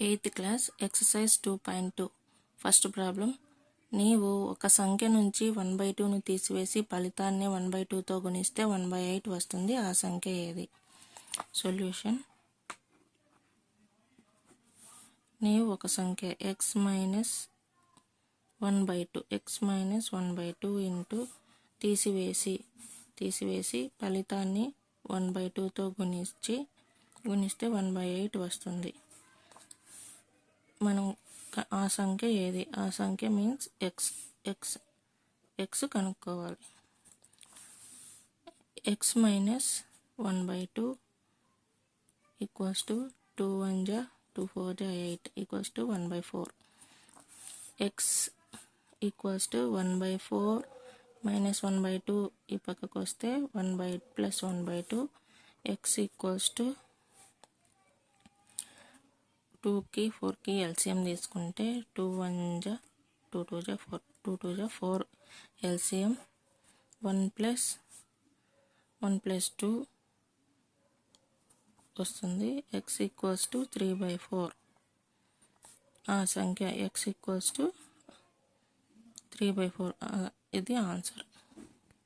8th class exercise 2.2 first problem. నీవు ఒక సంఖ్య నుంచి 1/2ను తీసివేసి ఫలితాన్ని 1/2తో గుణిస్తే 1/8 వస్తుంది. ఆ సంఖ్య ఏది? సొల్యూషన్. నీవు ఒక సంఖ్య x మైనస్ 1/2 ఇంటూ తీసివేసి ఫలితాన్ని 1/2తో గుణిస్తే 1/8 వస్తుంది. మనం ఆ సంఖ్య ఏది? ఆ సంఖ్య మీన్స్ x కనుక్కోవాలి. x మైనస్ 1/2 ఈక్వల్స్ టు 2 1 జా 2 4 జా 8 equals to 1/4. x equals to 1/4 minus 1/2 ఈ పక్కకు వస్తే 1/8 ప్లస్ 1/2. x ఈక్వల్స్ టు 2కి 4కి ఎల్సిఎం తీసుకుంటే 2 1 జా 2 2 జా 4 2 2 జా 4 ఎల్సిఎం 1 ప్లస్ 2 వస్తుంది. x equals to 3/4. ఆ సంఖ్య x ఈక్వల్స్ టు 3/4. ఇది ఆన్సర్.